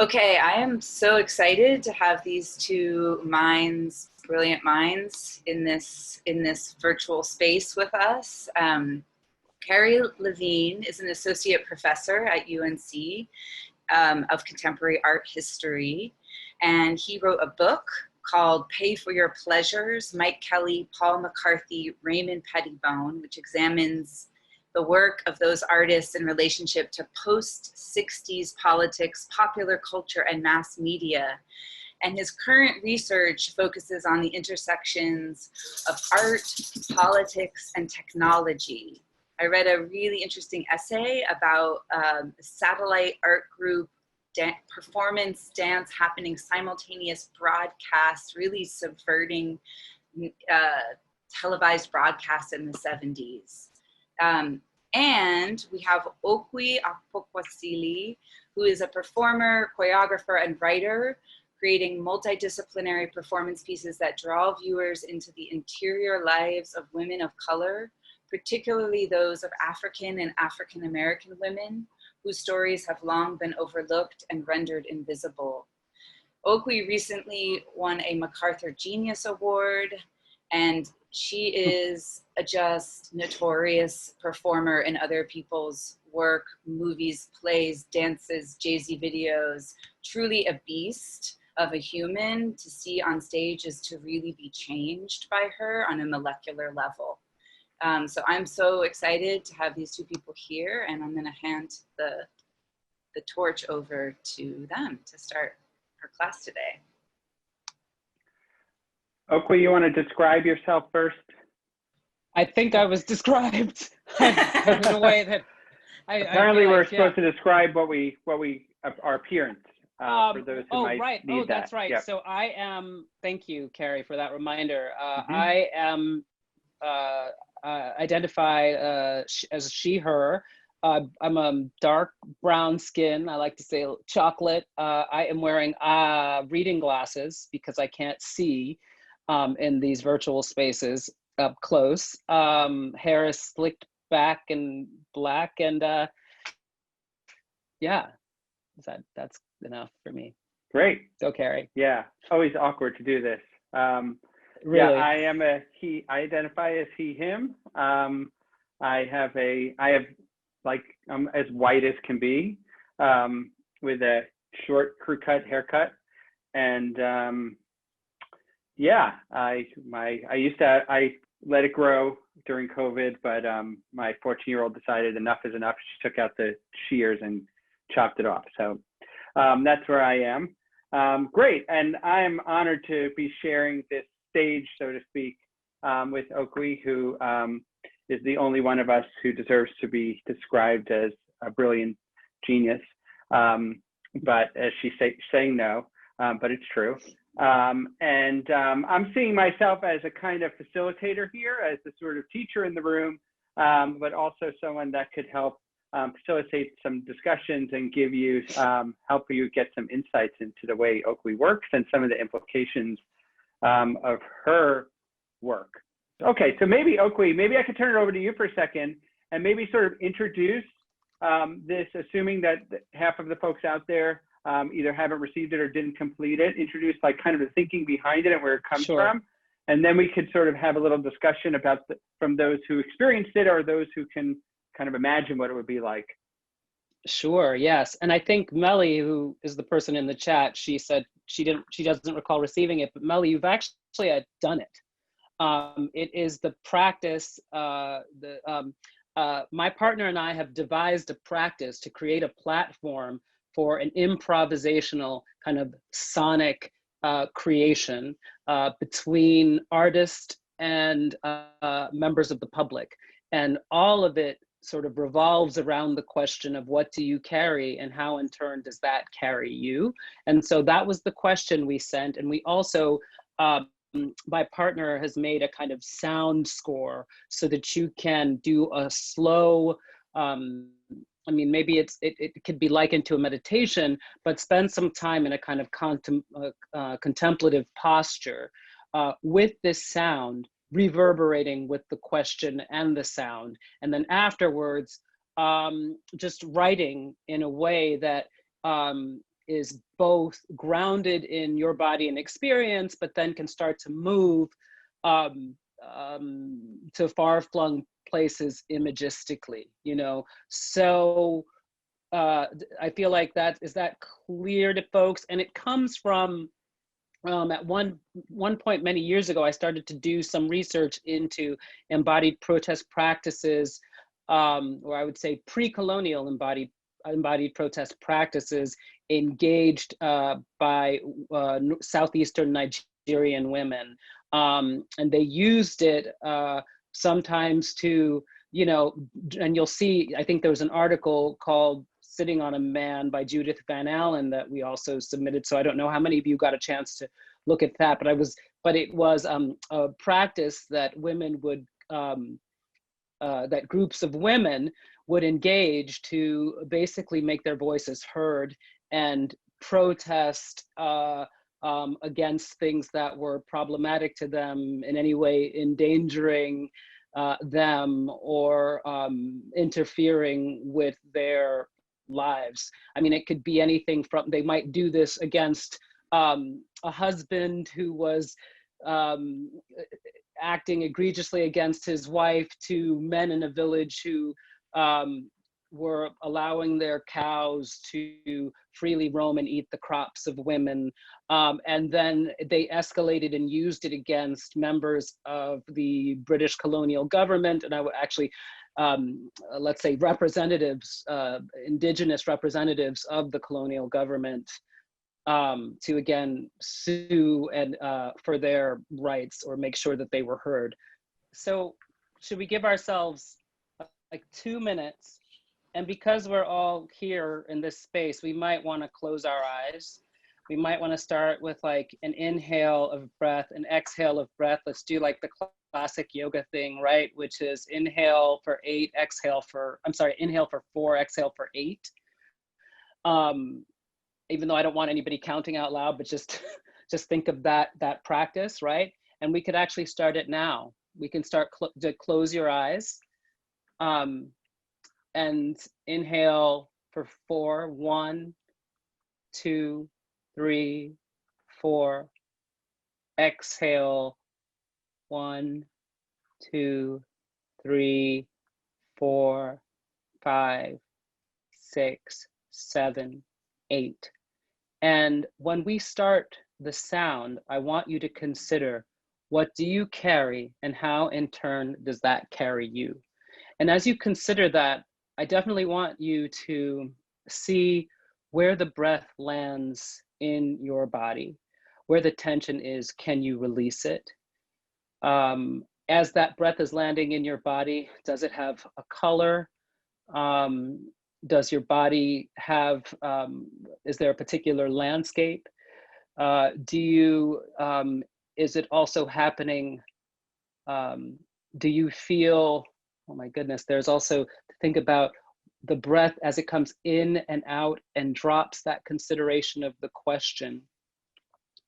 Okay, I am so excited to have these two minds, brilliant minds, in this virtual space with us. Cary Levine is an associate professor at UNC of contemporary art history, and he wrote a book called Pay for Your Pleasures, Mike Kelly, Paul McCarthy, Raymond Pettibone, which examines the work of those artists in relationship to post-60s politics, popular culture, and mass media. And his current research focuses on the intersections of art, politics, and technology. I read a really interesting essay about a satellite art group performance dance happening simultaneous broadcast, really subverting televised broadcasts in the 70s. And we have Okwui Okpokwasili, who is a performer, choreographer, and writer, creating multidisciplinary performance pieces that draw viewers into the interior lives of women of color, particularly those of African and African American women, whose stories have long been overlooked and rendered invisible. Okwui recently won a MacArthur Genius Award, and she is a just notorious performer in other people's work, movies, plays, dances, Jay-Z videos, truly a beast of a human. To see on stage is to really be changed by her on a molecular level. So I'm so excited to have these two people here, and I'm gonna hand the torch over to them to start our class today. Okwui, you want to describe yourself first? I think I was described in a way that apparently we're supposed to describe what we our appearance for those who might need that. That's right. Yep. So I am. Thank you, Cary, for that reminder. I am identify as she/her. I'm a dark brown skin. I like to say chocolate. I am wearing reading glasses because I can't see in these virtual spaces up close. Hair is slicked back and black, and yeah, that's enough for me. Great. So Cary. Yeah, always awkward to do this. Really? Yeah, I am a he. I identify as he/him. I have like I'm as white as can be, with a short crew cut haircut, and yeah, I let it grow during COVID, but my 14-year-old decided enough is enough. She took out the shears and chopped it off. So that's where I am. Great, and I am honored to be sharing this stage, so to speak, with Okwui, who is the only one of us who deserves to be described as a brilliant genius. But as she's saying no, but it's true. And I'm seeing myself as a kind of facilitator here, as the sort of teacher in the room, but also someone that could help facilitate some discussions and give you, help you get some insights into the way Okwui works and some of the implications of her work. Okay, so maybe Okwui, maybe I could turn it over to you for a second and maybe sort of introduce this, assuming that half of the folks out there either haven't received it or didn't complete it, introduce like kind of the thinking behind it and where it comes from. And then we could sort of have a little discussion about from those who experienced it or those who can kind of imagine what it would be like. Sure, yes. And I think Melly, who is the person in the chat, she said she doesn't recall receiving it, but Melly, you've actually done it. It is the practice, my partner and I have devised a practice to create a platform for an improvisational kind of sonic creation between artists and members of the public. And all of it sort of revolves around the question of what do you carry and how in turn does that carry you? And so that was the question we sent. And we also, my partner has made a kind of sound score so that you can do a slow, I mean, maybe it could be likened to a meditation, but spend some time in a kind of contemplative posture with this sound reverberating with the question and the sound. And then afterwards, just writing in a way that is both grounded in your body and experience, but then can start to move to far-flung places imagistically, you know? So I feel like is that clear to folks? And it comes from, at one point many years ago, I started to do some research into embodied protest practices, or I would say pre-colonial embodied protest practices engaged by Southeastern Nigerian women. And they used it sometimes to, you know, and you'll see, I think there was an article called Sitting on a Man by Judith Van Allen that we also submitted. So I don't know how many of you got a chance to look at that, but it was a practice that women would, that groups of women would engage to basically make their voices heard and protest against things that were problematic to them, in any way endangering them or interfering with their lives. I mean, it could be anything from, they might do this against a husband who was acting egregiously against his wife, to men in a village who were allowing their cows to freely roam and eat the crops of women. And then they escalated and used it against members of the British colonial government. And I would actually, let's say representatives, indigenous representatives of the colonial government, to again sue and for their rights or make sure that they were heard. So should we give ourselves like 2 minutes? And because we're all here in this space, we might want to close our eyes. We might want to start with like an inhale of breath, an exhale of breath. Let's do like the classic yoga thing, right? Which is inhale for 8, exhale for, I'm sorry, inhale for 4, exhale for 8. Even though I don't want anybody counting out loud, but just think of that practice, right? And we could actually start it now. We can start to close your eyes. And inhale for 4, 1, 2, 3, 4. Exhale 1, 2, 3, 4, 5, 6, 7, 8. And when we start the sound, I want you to consider, what do you carry and how in turn does that carry you? And as you consider that, I definitely want you to see where the breath lands in your body, where the tension is. Can you release it? As that breath is landing in your body, does it have a color? Does your body have, is there a particular landscape? Is it also happening, do you feel, oh my goodness, there's also to think about the breath as it comes in and out and drops that consideration of the question,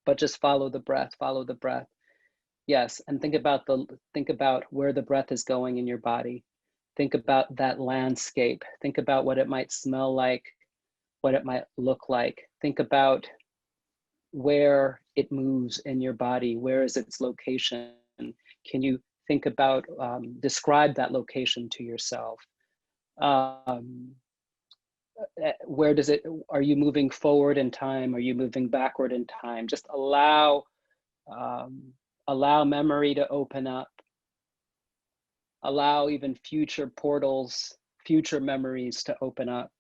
but just follow the breath, follow the breath. Yes, and think about where the breath is going in your body. Think about that landscape. Think about what it might smell like, what it might look like. Think about where it moves in your body. Where is its location? Can you think about, describe that location to yourself? Where does it, are you moving forward in time? Are you moving backward in time? Just allow memory to open up. Allow even future portals, future memories to open up.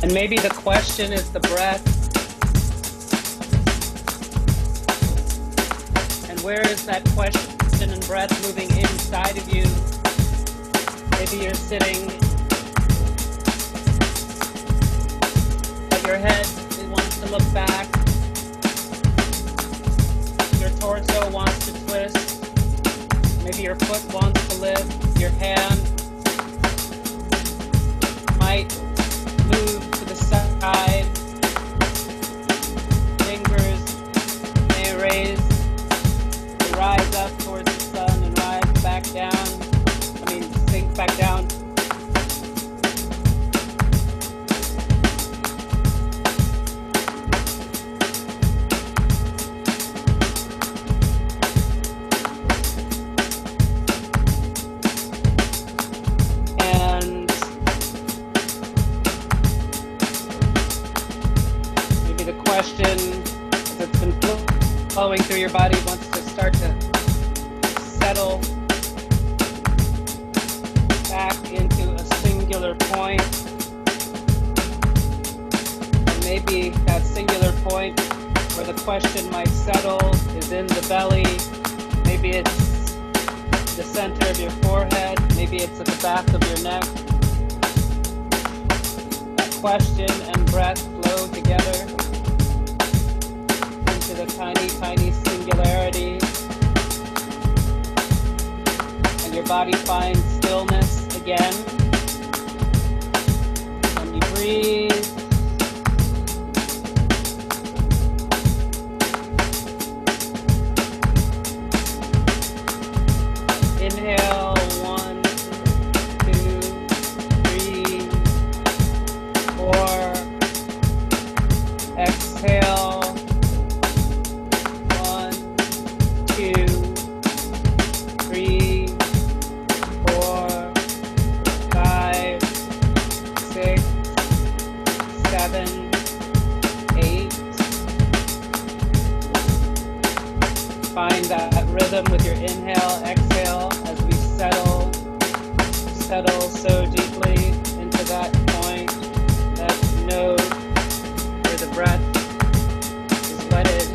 And maybe the question is the breath. And where is that question and breath moving inside of you? Maybe you're sitting, but your head wants to look back. Your torso wants to twist. Maybe your foot wants to lift. Your hand might move to the side. Fingers may raise, rise up towards the sun and rise back down. Sink back down. And maybe the question that's been flowing through your body wants to start to settle back into a singular point. And maybe that singular point where the question might settle is in the belly. Maybe it's the center of your forehead. Maybe it's at the back of your neck. That question and breath flow together into the tiny, tiny singularity. And your body finds stillness again. When you breathe, inhale, 1, 2, 3, 4. Exhale, 1, 2, 3, 4, 5, 6, 7, 8. Find that rhythm with your inhale, exhale as we settle so deeply into that point, that node where the breath is wedded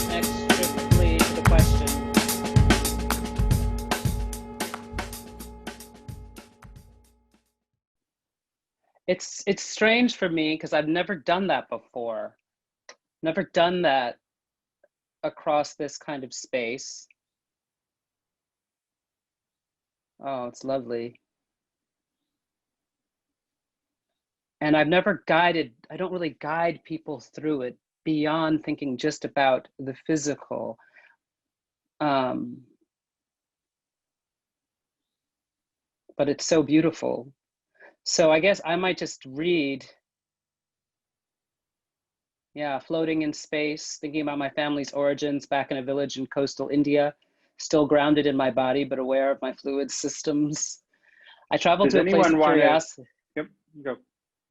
inextricably to the question. It's strange for me because I've never done that before. Never done that across this kind of space. Oh, it's lovely. And I've never guided, I don't really guide people through it beyond thinking just about the physical. But it's so beautiful. So I guess I might just read. Yeah, floating in space, thinking about my family's origins back in a village in coastal India, still grounded in my body, but aware of my fluid systems. I traveled to a place of curiosity. Yep, go.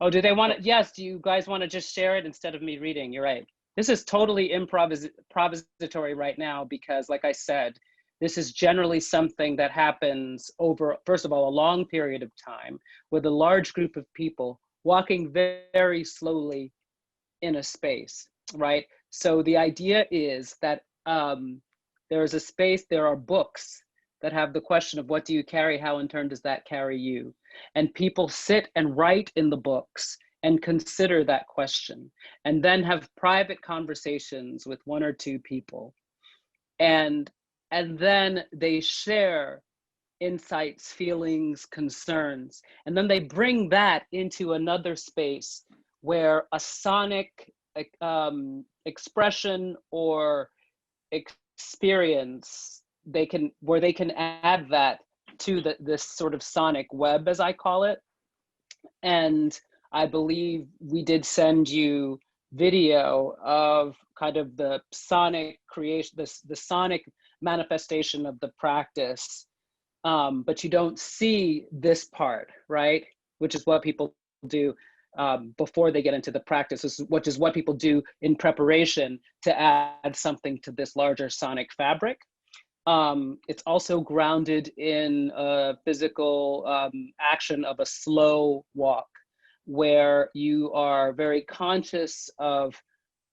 Oh, do they want to? Yes, do you guys want to just share it instead of me reading? You're right. This is totally improvisatory right now because, like I said, this is generally something that happens over, first of all, a long period of time with a large group of people walking very slowly in a space, right? So the idea is that there is a space, there are books that have the question of what do you carry, how in turn does that carry you? And people sit and write in the books and consider that question and then have private conversations with 1 or 2 people. And then they share insights, feelings, concerns, and then they bring that into another space where a sonic expression or experience, where they can add that to this sort of sonic web, as I call it. And I believe we did send you video of kind of the sonic creation, the sonic manifestation of the practice, but you don't see this part, right? Which is what people do before they get into the practice, which is what people do in preparation to add something to this larger sonic fabric. It's also grounded in a physical action of a slow walk. where you are very conscious of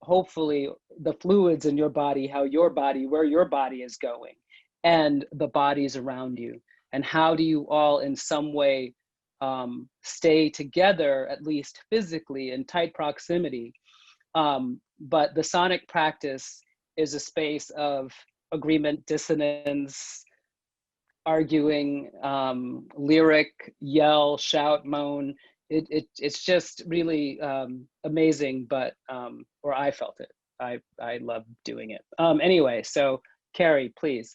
hopefully the fluids in your body, where your body is going, and the bodies around you. And how do you all in some way stay together, at least physically, in tight proximity. But the sonic practice is a space of agreement, dissonance, arguing, lyric, yell, shout, moan. It's just really amazing, but, or I felt it. I love doing it. Anyway, so Cary, please.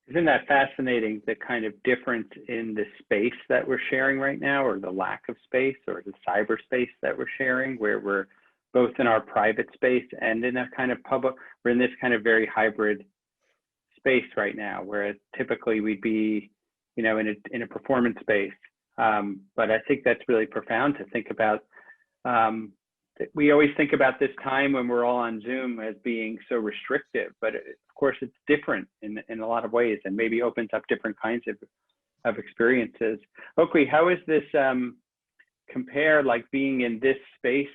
Isn't that fascinating, the kind of difference in the space that we're sharing right now, or the lack of space, or the cyberspace that we're sharing, where we're both in our private space and in a kind of public, we're in this kind of very hybrid space right now, where typically we'd be, you know, in a performance space. But I think that's really profound to think about. We always think about this time when we're all on Zoom as being so restrictive, but of course it's different in a lot of ways, and maybe opens up different kinds of experiences. Okwui, how is this compare, like being in this space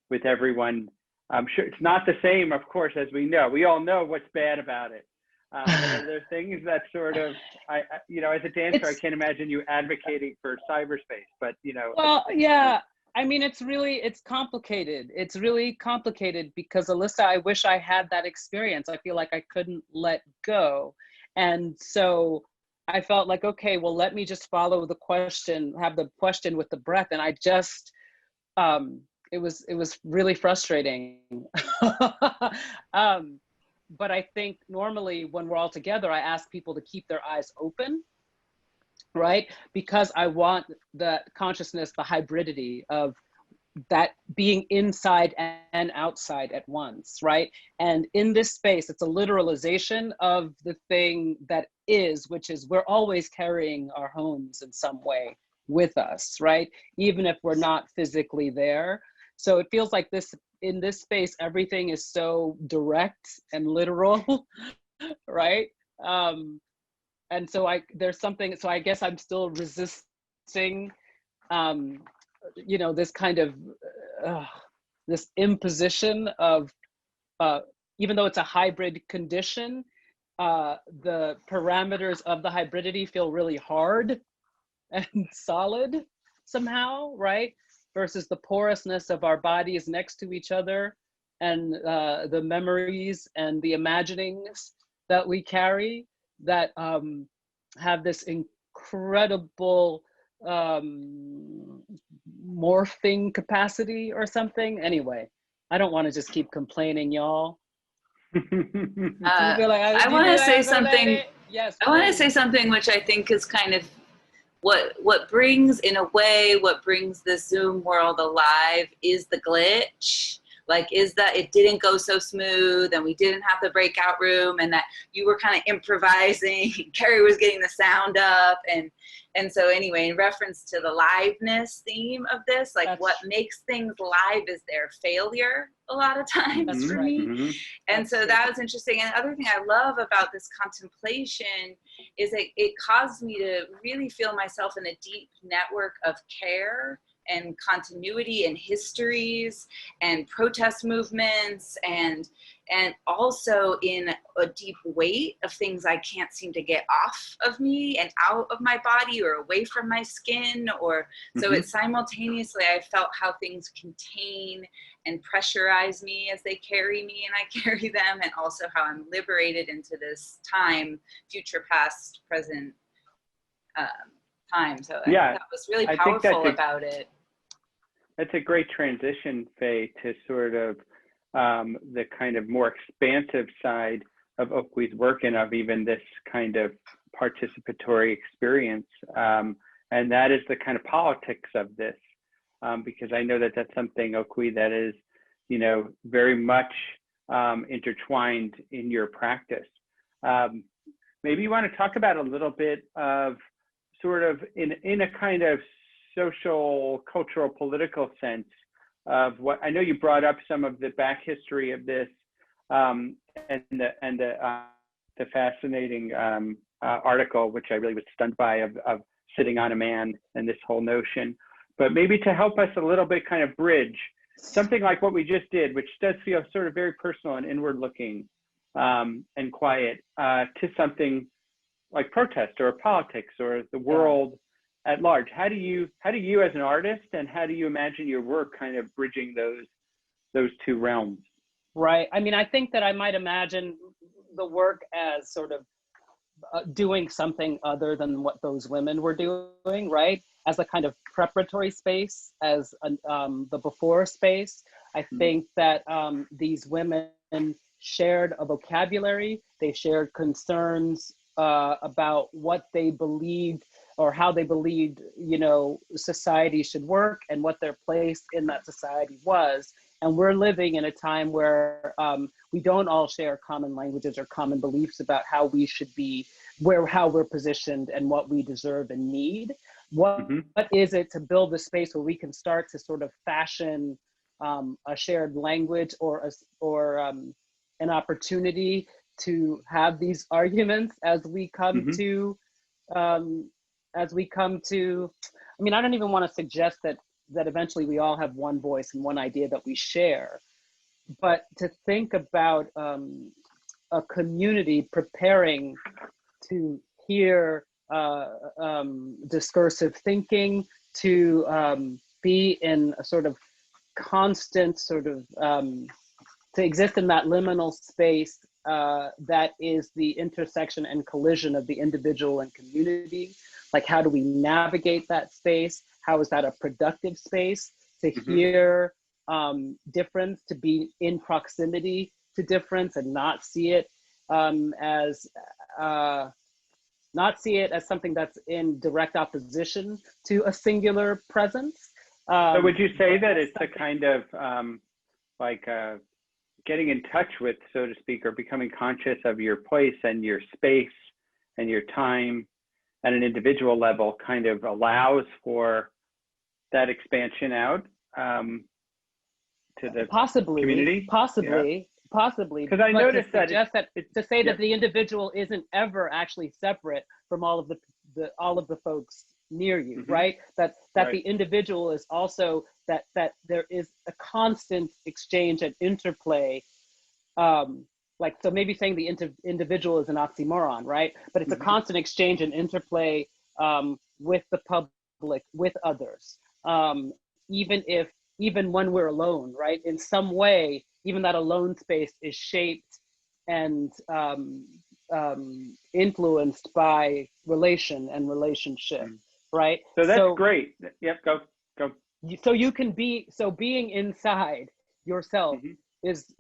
with everyone? I'm sure it's not the same, of course, as we know. We all know what's bad about it. But are there things that sort of, you know, as a dancer, I can't imagine you advocating for cyberspace, but, you know. Well, yeah, I mean, it's complicated. It's really complicated because, Alyssa, I wish I had that experience. I feel like I couldn't let go. And so I felt like, okay, well, let me just follow the question, have the question with the breath. And I just, it was really frustrating. But I think normally when we're all together, I ask people to keep their eyes open, right? Because I want the consciousness, the hybridity of that being inside and outside at once, right? And in this space, it's a literalization of the thing that is, which is we're always carrying our homes in some way with us, right? Even if we're not physically there. So it feels like this, in this space, everything is so direct and literal, right? And so there's something, so I guess I'm still resisting, you know, this kind of, this imposition of, even though it's a hybrid condition, the parameters of the hybridity feel really hard and solid somehow, right? Versus the porousness of our bodies next to each other, and the memories and the imaginings that we carry that have this incredible morphing capacity or something. Anyway, I don't want to just keep complaining, y'all. I want to say something. Yes, I want to say something which I think is kind of what brings, in a way, what brings the Zoom world alive is the glitch. Like, is that it didn't go so smooth, and we didn't have the breakout room, and that you were kind of improvising. Cary was getting the sound up, and so anyway, in reference to the liveness theme of this, like what makes things live is their failure a lot of times for me. And so that was interesting. And the other thing I love about this contemplation is that it caused me to really feel myself in a deep network of care and continuity and histories and protest movements, and also in a deep weight of things I can't seem to get off of me and out of my body or away from my skin, or so it simultaneously, I felt how things contain and pressurize me as they carry me and I carry them, and also how I'm liberated into this time, future, past, present time. So yeah, that was really powerful about it. That's a great transition, Faye, to sort of the kind of more expansive side of Okpui's work, and of even this kind of participatory experience. And that is the kind of politics of this, because I know that that's something, Okwui, that is, you know, very much intertwined in your practice. Maybe you want to talk about a little bit of sort of in a kind of social, cultural, political sense of what I know you brought up some of the back history of this, and the fascinating article, which I really was stunned by, of sitting on a man and this whole notion. but maybe to help us a little bit kind of bridge something like what we just did, which does feel sort of very personal and inward looking and quiet, to something like protest or politics or the world at large. How do you as an artist, and how do you imagine your work kind of bridging those two realms? Right. I mean, I think that I might imagine the work as sort of doing something other than what those women were doing, right? As a kind of preparatory space, as the before space. I think that these women shared a vocabulary, they shared concerns about what they believed or how they believed, you know, society should work and what their place in that society was. And we're living in a time where we don't all share common languages or common beliefs about how we should be, how we're positioned and what we deserve and need. What is it to build a space where we can start to sort of fashion a shared language or an opportunity to have these arguments as we come to, I mean, I don't even want to suggest that eventually we all have one voice and one idea that we share, but to think about a community preparing to hear discursive thinking, to be in a sort of constant sort of, to exist in that liminal space that is the intersection and collision of the individual and community. Like, how do we navigate that space? How is that a productive space to hear difference, to be in proximity to difference and not see it as something that's in direct opposition to a singular presence? So would you say that it's a kind of getting in touch with, so to speak, or becoming conscious of your place and your space and your time at an individual level kind of allows for that expansion out to the community? Possibly. Because I noticed that to say that the individual isn't ever actually separate from all of the folks near you, right? That the individual is also that there is a constant exchange and interplay. Like, so maybe saying the individual is an oxymoron, right? But it's a constant exchange and interplay with the public, with others. Even when we're alone, right? In some way, even that alone space is shaped and influenced by relation and relationship, right? So that's great. Yep, go. So you can be, so being inside yourself is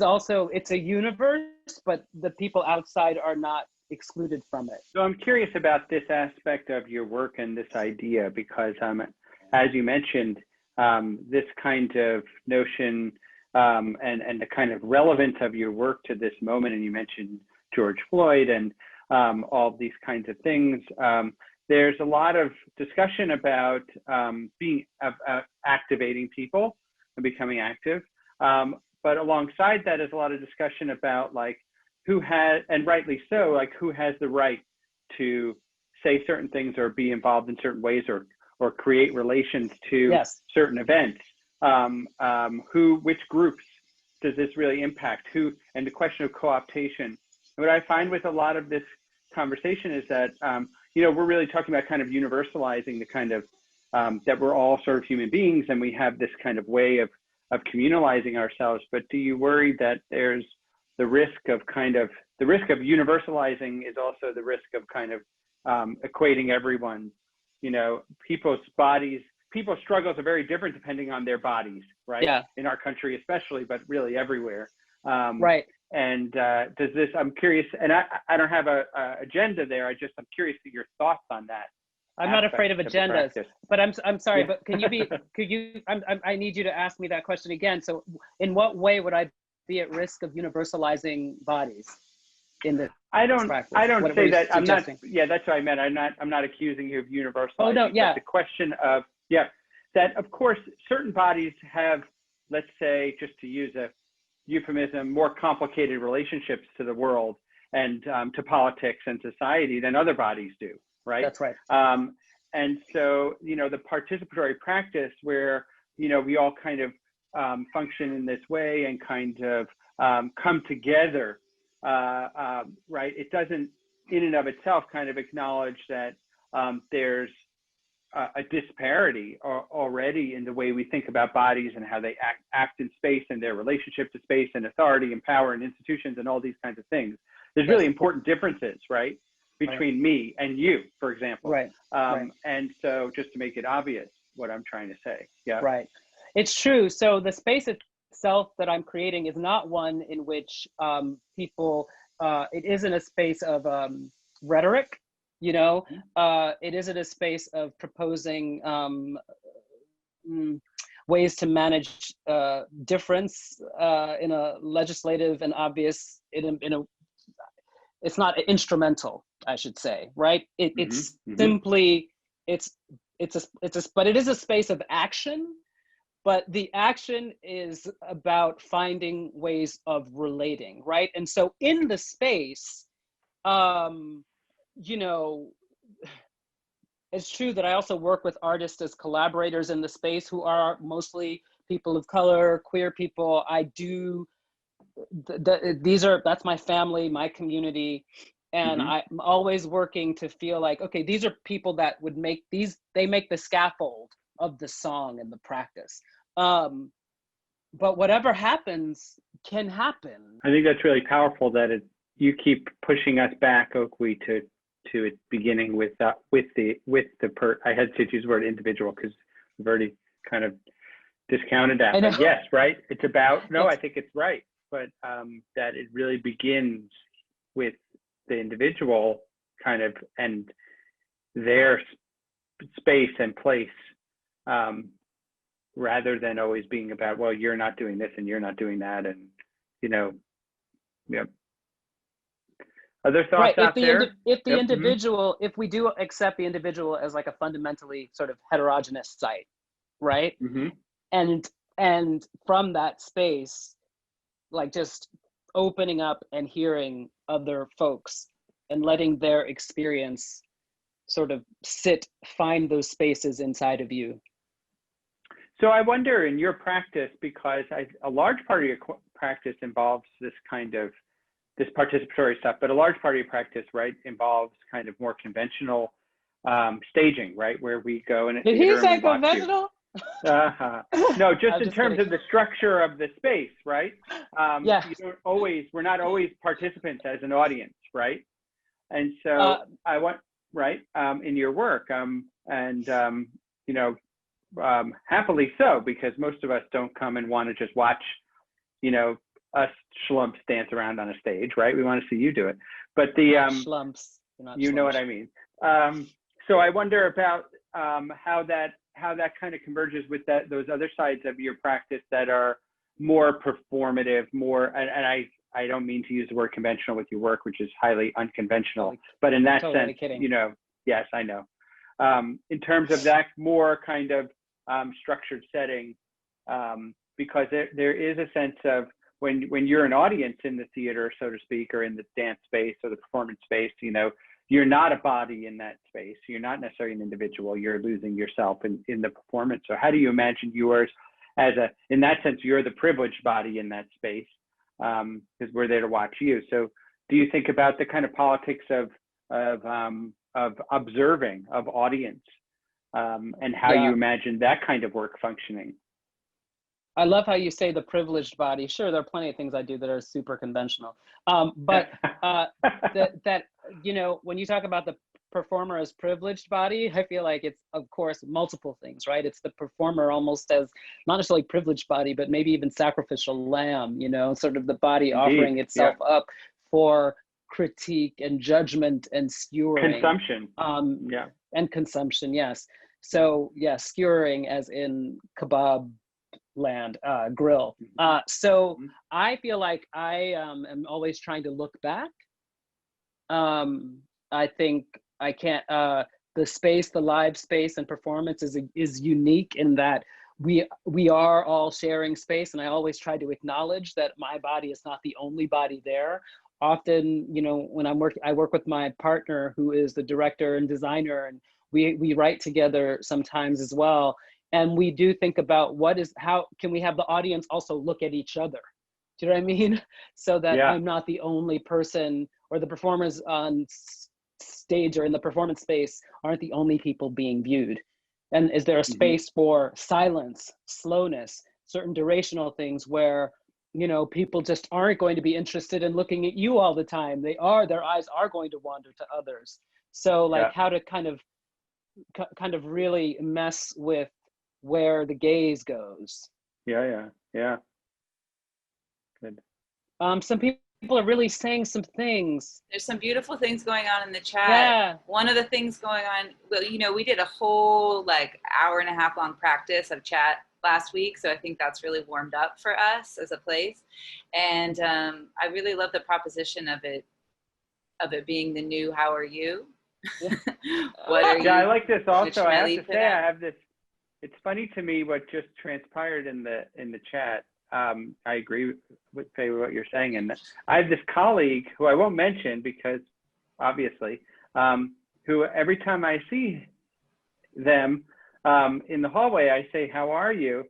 also, it's a universe, but the people outside are not excluded from it. So I'm curious about this aspect of your work and this idea, because as you mentioned, this kind of notion and the kind of relevance of your work to this moment, and you mentioned George Floyd and all these kinds of things. There's a lot of discussion about activating people and becoming active. But alongside that is a lot of discussion about like who has, and rightly so, like who has the right to say certain things or be involved in certain ways or create relations to certain events. Which groups does this really impact? And the question of co-optation. And what I find with a lot of this conversation is that, we're really talking about kind of universalizing the kind of, that we're all sort of human beings and we have this kind of way of communalizing ourselves. But do you worry that there's the risk of universalizing is also the risk of kind of equating everyone, people's bodies, people's struggles are very different depending on their bodies, right? Yeah. In our country especially, but really everywhere. Right. And does this, I'm curious, and I don't have a agenda there, I'm curious to your thoughts on that. I'm not afraid of agendas, but I'm sorry, but I need you to ask me that question again. So in what way would I be at risk of universalizing bodies in this practice? I don't say that. I'm not, that's what I meant. I'm not accusing you of universalizing. Oh, no, yeah. But the question of, that of course, certain bodies have, let's say, just to use a euphemism, more complicated relationships to the world. to politics and society than other bodies do, right? That's right. And so, the participatory practice where, we all kind of function in this way and kind of come together, right? It doesn't, in and of itself, kind of acknowledge that there's a disparity already in the way we think about bodies and how they act in space and their relationship to space and authority and power and institutions and all these kinds of things. There's really important differences, right, between me and you, for example. Right. And so just to make it obvious what I'm trying to say. Yeah. Right. It's true. So the space itself that I'm creating is not one in which people, it isn't a space of rhetoric, it isn't a space of proposing ways to manage difference in a legislative and obvious, it's not instrumental, I should say, right? It's simply, but it is a space of action, but the action is about finding ways of relating, right? And so in the space, it's true that I also work with artists as collaborators in the space who are mostly people of color, queer people. I do, that's my family, my community. And I'm always working to feel like, okay, these are people that would make they make the scaffold of the song and the practice. But whatever happens can happen. I think that's really powerful that you keep pushing us back, Okwui, to it beginning with I hesitate to use the word individual because we've already kind of discounted that. But yes, right. It's about, I think it's right. But that it really begins with the individual kind of and their space and place, rather than always being about, well, you're not doing this and you're not doing that. And, Other thoughts out there? If the individual, if we do accept the individual as like a fundamentally sort of heterogeneous site, right? And from that space, like just opening up and hearing other folks and letting their experience sort of find those spaces inside of you. So I wonder in your practice, because a large part of your practice involves this kind of this participatory stuff, but a large part of your practice, right, involves kind of more conventional staging, right, where we go and did he say conventional? No, just in terms of the structure of the space, right? Yeah. We're not always participants as an audience, right? And so I want, right, in your work, happily so, because most of us don't come and want to just watch, us schlumps dance around on a stage, right? We want to see you do it. But the schlumps, you know what I mean. So I wonder about how that kind of converges with those other sides of your practice that are more performative, and I don't mean to use the word conventional with your work, which is highly unconventional, but in that sense, kidding. Yes, I know. In terms of that more kind of structured setting, because there is a sense of when you're an audience in the theater, so to speak, or in the dance space or the performance space, you're not a body in that space. You're not necessarily an individual. You're losing yourself in the performance. So how do you imagine yours in that sense, you're the privileged body in that space, because we're there to watch you. So do you think about the kind of politics of observing, of audience, and how you imagine that kind of work functioning? I love how you say the privileged body. Sure, there are plenty of things I do that are super conventional. But when you talk about the performer as privileged body, I feel like it's, of course, multiple things, right? It's the performer almost as not necessarily privileged body, but maybe even sacrificial lamb, sort of the body offering itself up for critique and judgment and skewering. Consumption. And consumption, yes. So skewering as in kebab land, grill. So I feel like I am always trying to look back. I think I can't, the space, the live space and performance is unique in that we are all sharing space, and I always try to acknowledge that my body is not the only body there. often, you know, when I work with my partner who is the director and designer, and we write together sometimes as well. And we do think about how can we have the audience also look at each other? Do you know what I mean? So that Yeah. I'm not the only person, or the performers on stage or in the performance space aren't the only people being viewed. And is there a space for silence, slowness, certain durational things where, you know, people just aren't going to be interested in looking at you all the time. Their eyes are going to wander to others. So like how to kind of really mess with where the gaze goes. Yeah. Good. Some people are really saying some things. There's some beautiful things going on in the chat. Yeah. One of the things going on, well, you know, we did a whole like hour-and-a-half long practice of chat last week. So I think that's really warmed up for us as a place. And I really love the proposition of it being the new, how are you? Yeah. What are you? Yeah, I like this also. I have to put say, out? I have this, it's funny to me what just transpired in the chat. I agree with Faye with what you're saying. And I have this colleague who I won't mention because obviously, who every time I see them in the hallway, I say, how are you?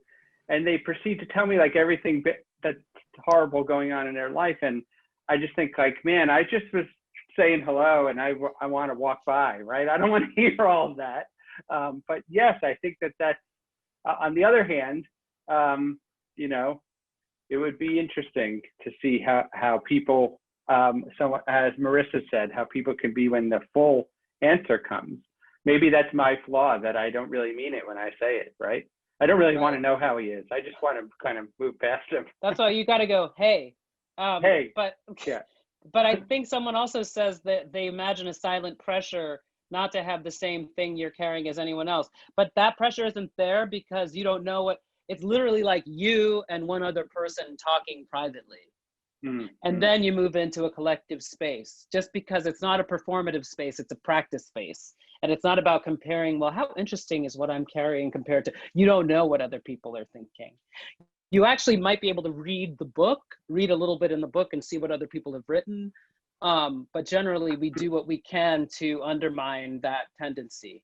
And they proceed to tell me like everything that's horrible going on in their life. And I just think like, man, I just was saying hello and I want to walk by, right? I don't want to hear all of that. But yes, I think that's, on the other hand, you know, it would be interesting to see how people, so as Marissa said, how people can be when the full answer comes. Maybe that's my flaw, that I don't really mean it when I say it, right? I don't really want to know how he is. I just want to kind of move past him. That's why you got to go, hey. Hey. But yeah. But I think someone also says that they imagine a silent pressure not to have the same thing you're carrying as anyone else. But that pressure isn't there because you don't know it's literally like you and one other person talking privately. And then you move into a collective space, just because it's not a performative space, it's a practice space. And it's not about comparing, well, how interesting is what I'm carrying compared to, you don't know what other people are thinking. You actually might be able to read a little bit in the book and see what other people have written. But generally we do what we can to undermine that tendency.